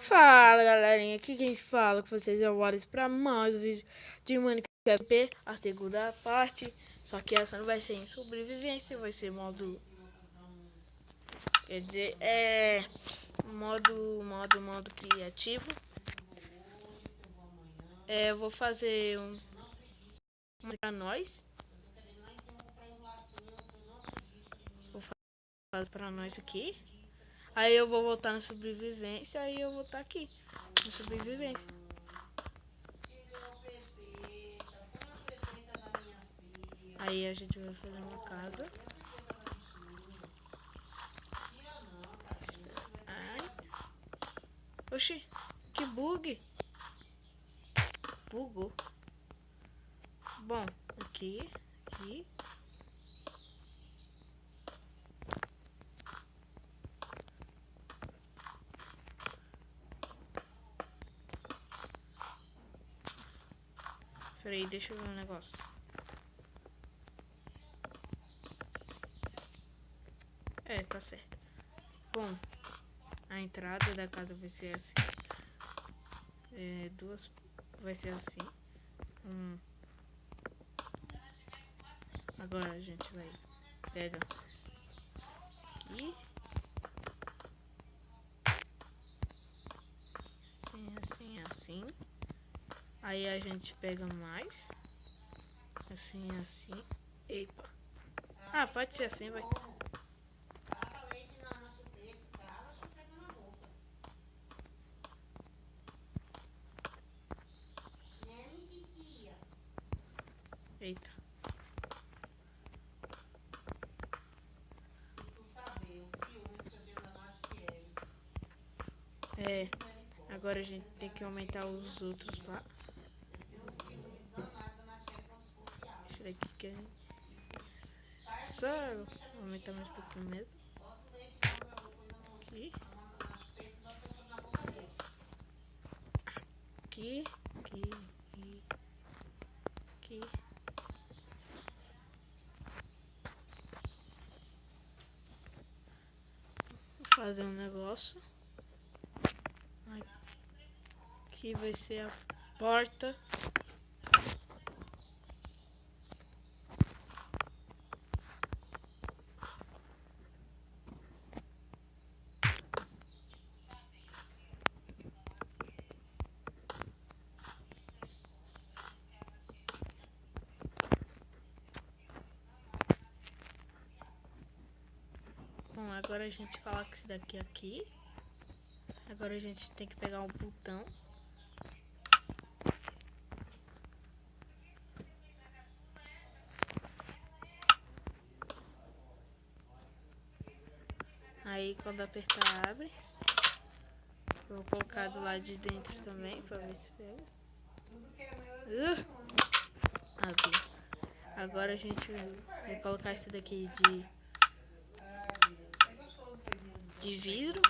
Fala galerinha, aqui quem fala com vocês é o Wallace para mais um vídeo de Minecraft P, a segunda parte. Só que essa não vai ser em sobrevivência, vai ser modo, quer dizer, modo criativo. Eu vou fazer um pra nós. Vou fazer pra nós aqui. Aí eu vou voltar na sobrevivência, aí eu vou estar aqui na sobrevivência. Aí a gente vai fazer uma casa. Ai. Oxi, que bug. Bugou. Bom, aqui. Peraí, deixa eu ver um negócio. Tá certo. Bom, a entrada da casa vai ser assim. Duas vai ser assim. Agora a gente vai pegar aqui. Assim. Aí a gente pega mais. Assim. Eita. Ah, pode ser assim, vai. Eita. Agora a gente tem que aumentar os outros lá. Esse daqui que a gente... Só aumentar mais um pouquinho mesmo. Aqui. Vou fazer um negócio. Aqui vai ser a porta. Bom, agora a gente coloca esse daqui aqui. Agora a gente tem que pegar um botão. Aí quando apertar abre. Eu vou colocar do lado de dentro também pra ver se pega. Abriu. Agora a gente vai colocar esse daqui de vidro.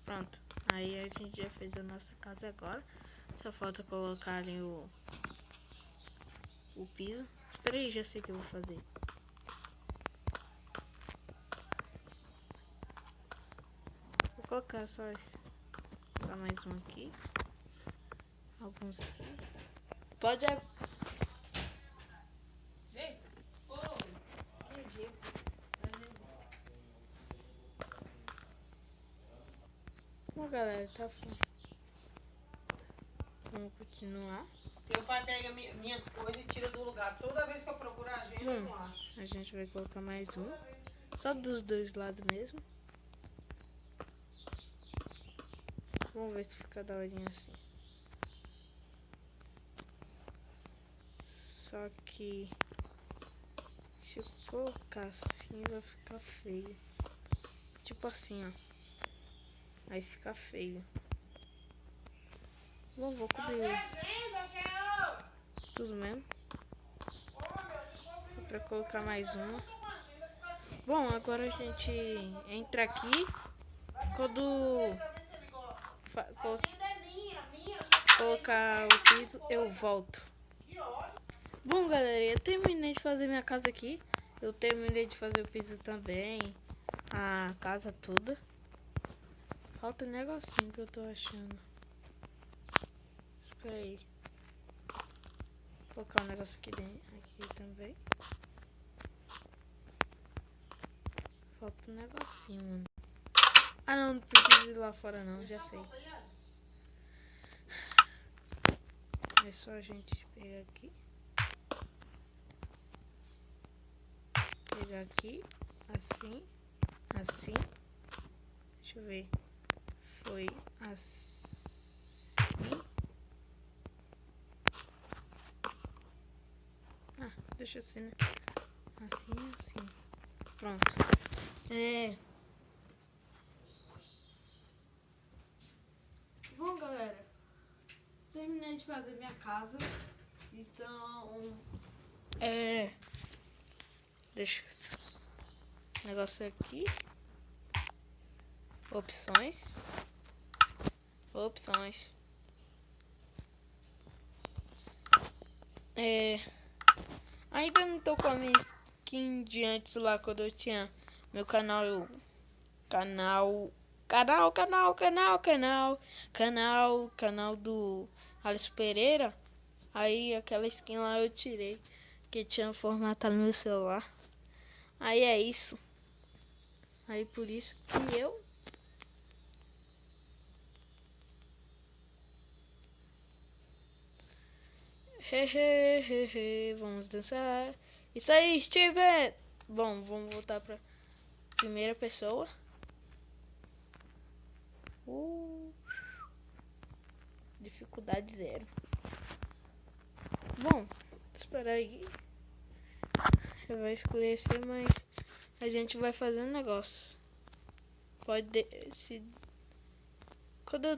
Pronto, aí a gente já fez a nossa casa agora. Só falta colocar ali o piso. Espera aí, já sei o que eu vou fazer. Vou colocar só mais um aqui. Alguns aqui. Pode abrir. Bom, galera, tá fome. Vamos continuar. Seu pai pega minhas coisas e tira do lugar. Toda vez que eu procuro a gente, eu não acho. A gente vai colocar mais um. Só dos dois lados mesmo. Vamos ver se fica da horinha assim. Só que se eu colocar assim vai ficar feio. Tipo assim, ó. Aí fica feio. Bom, vou cobrir tudo mesmo. Pra colocar mais uma. Bom, agora a gente entra aqui. Quando colocar o piso, eu volto. Bom, galera, eu terminei de fazer minha casa aqui. Eu terminei de fazer o piso também. A casa toda. Falta um negocinho que eu tô achando. Espera aí. Vou colocar um negócio aqui dentro, aqui também. Falta um negocinho, mano. Ah, não precisa ir lá fora não, já sei. É só a gente pegar aqui. Pegar aqui, assim, assim. Deixa eu ver. Foi assim. Ah, deixa assim, né? Assim, assim. Pronto. Bom, galera. Terminei de fazer minha casa. Então... Deixa o negócio aqui. Opções. Ainda não tô com a minha skin de antes lá, quando eu tinha meu canal do Alisson Pereira. Aí aquela skin lá eu tirei, que tinha formatado no meu celular. Aí é isso. Aí por isso que eu... Vamos dançar. Isso aí, Steven! Bom, vamos voltar pra primeira pessoa. Dificuldade 0. Bom, espera aí. Já vai escurecer, mas a gente vai fazer um negócio. Pode se... Quando eu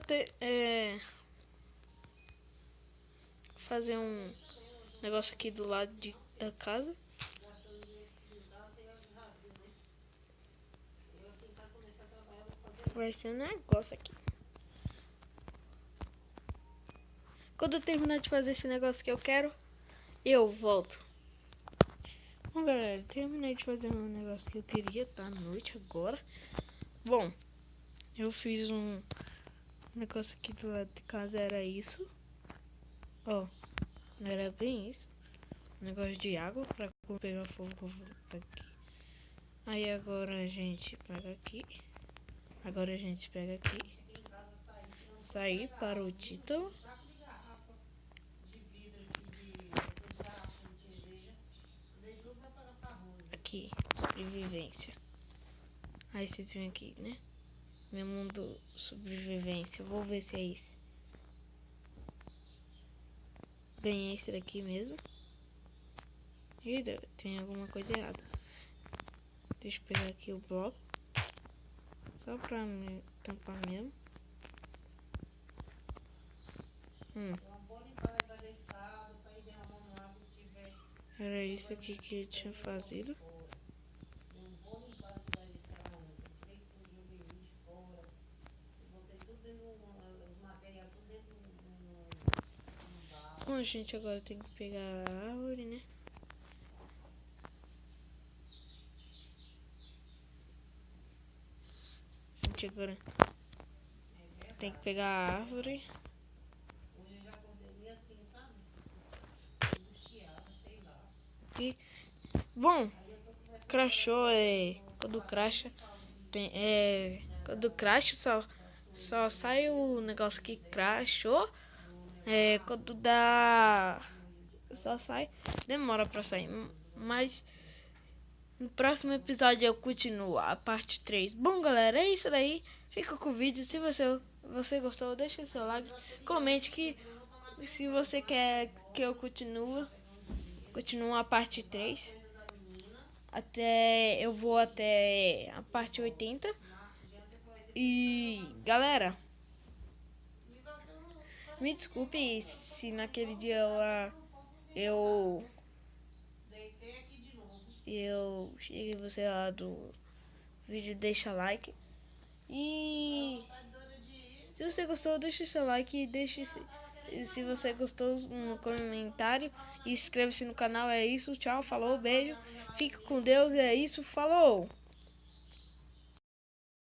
fazer um negócio aqui do lado da casa. Vai ser um negócio aqui. Quando eu terminar de fazer esse negócio que eu quero, eu volto. Bom, galera, terminei de fazer um negócio que eu queria. Tá à noite agora. Bom, eu fiz um negócio aqui do lado de casa. Era isso. Ó, não era bem isso. Um negócio de água pra pegar fogo aqui. Aí agora a gente pega aqui. Sair para o título. Aqui, sobrevivência. Aí vocês vêm aqui, né? Meu mundo sobrevivência. Vou ver se é esse. Bem, esse daqui mesmo. Ih, tem alguma coisa errada. Deixa eu pegar aqui o bloco. Só pra me tampar mesmo. Era isso aqui que eu tinha fazido. Bom, gente, agora tem que pegar a árvore, né? Gente, agora tem que pegar a árvore. E, bom, crashou, quando crasha, quando crasha só sai o negócio que crashou. Quando dá, só sai, demora pra sair, mas no próximo episódio eu continuo a parte 3. Bom, galera, é isso daí. Fica com o vídeo. Se você gostou, deixa seu like, comente que se você quer que eu continue a parte 3. Eu vou até a parte 80. E galera, me desculpe se naquele dia eu eu cheguei você lá do vídeo, deixa like. E se você gostou, deixa seu like, deixe se você gostou no comentário e inscreva-se no canal. É isso, tchau, falou, beijo, fique com Deus, é isso, falou!